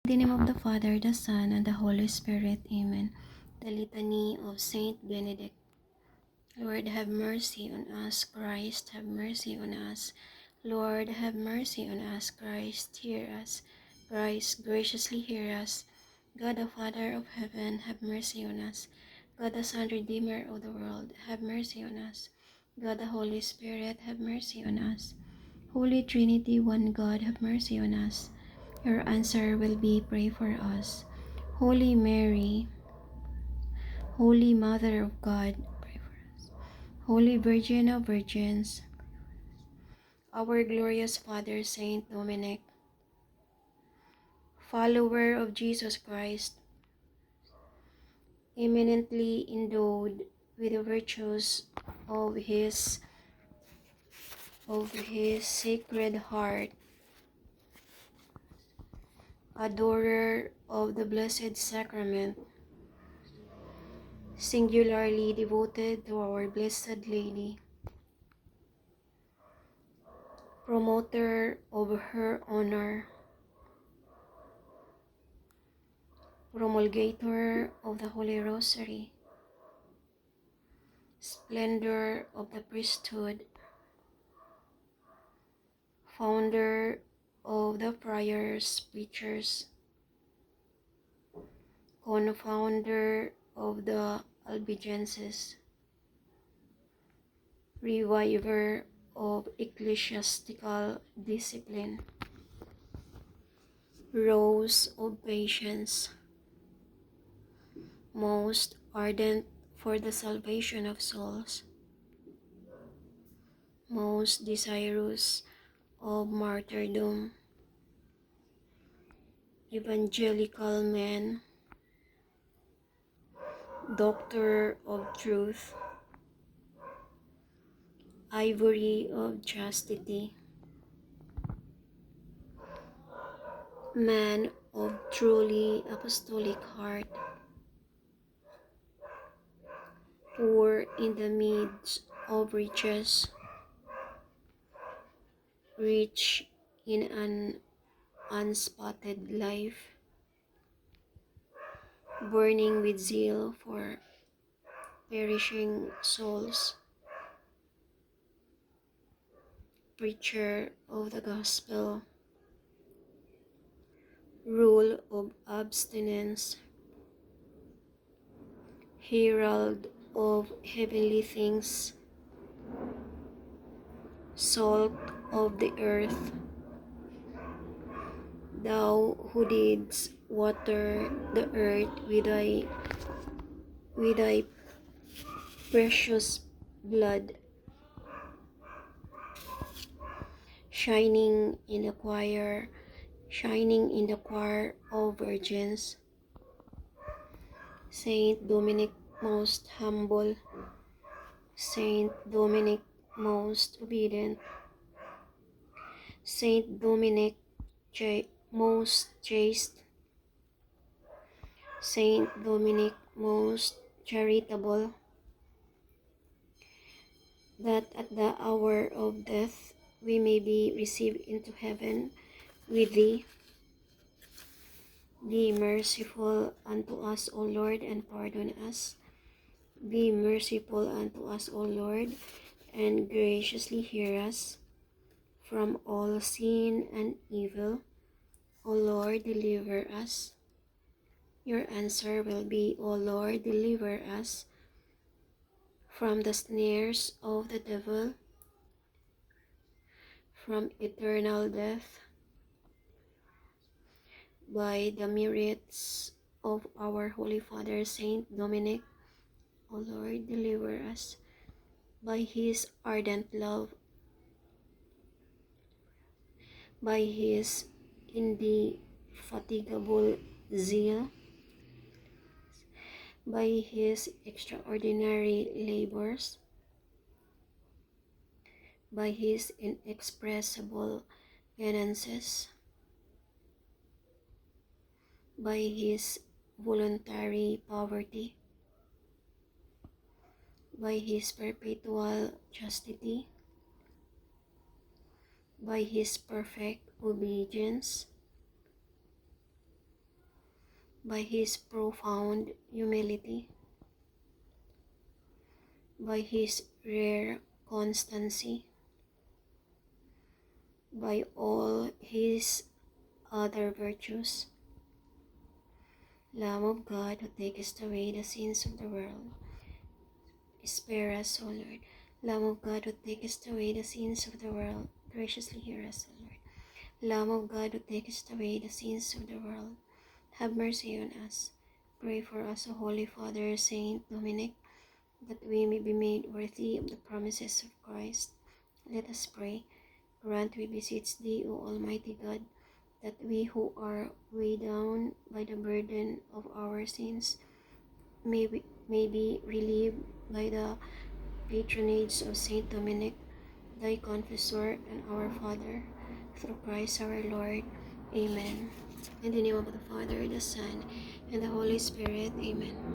In the name of the Father, the Son, and the Holy Spirit. Amen. The Litany of Saint Benedict. Lord, have mercy on us. Christ, have mercy on us. Lord, have mercy on us. Christ, hear us. Christ, graciously hear us. God the Father of heaven, have mercy on us. God the Son, Redeemer of the world, have mercy on us. God the Holy Spirit, have mercy on us. Holy Trinity, one God, have mercy on us. Your answer will be pray for us. Holy Mary, Holy Mother of God, pray for us. Holy Virgin of Virgins, our glorious Father Saint Dominic, follower of Jesus Christ, eminently endowed with the virtues of his sacred heart, adorer of the Blessed Sacrament, singularly devoted to our Blessed Lady, promoter of her honor, promulgator of the Holy Rosary, splendor of the priesthood, founder of the friars, preachers, confounder of the Albigenses, reviver of ecclesiastical discipline, rose of patience, most ardent for the salvation of souls, most desirous of martyrdom, evangelical man, doctor of truth, ivory of chastity, man of truly apostolic heart, poor in the midst of riches, rich in an unspotted life, burning with zeal for perishing souls, preacher of the gospel, rule of abstinence, herald of heavenly things, salt of the earth, thou who didst water the earth with thy precious blood, shining in the choir of virgins, Saint Dominic most humble, Saint Dominic most obedient, Saint Dominic most chaste, Saint Dominic most charitable, that at the hour of death we may be received into heaven with thee. Be merciful unto us, O Lord, and pardon us. Be merciful unto us, O Lord, and graciously hear us. From all sin and evil, O Lord, deliver us. Your answer will be, O Lord, deliver us from the snares of the devil, from eternal death, by the merits of our Holy Father Saint Dominic. O Lord, deliver us by his ardent love, by his indefatigable zeal, by his extraordinary labors, by his inexpressible penances, by his voluntary poverty, by his perpetual chastity, by his perfect obedience, by his profound humility, by his rare constancy, by all his other virtues. Lamb of God, who takest away the sins of the world, spare us, O Lord. Lamb of God, who takest away the sins of the world, graciously hear us, O Lord. Lamb of God, who takest away the sins of the world, have mercy on us. Pray for us, O Holy Father, Saint Dominic, that we may be made worthy of the promises of Christ. Let us pray. Grant, we beseech thee, O Almighty God, that we who are weighed down by the burden of our sins may be relieved by the patronage of Saint Dominic, thy confessor and our Father, through Christ our Lord. Amen. In the name of the Father, the Son, and the Holy Spirit. Amen.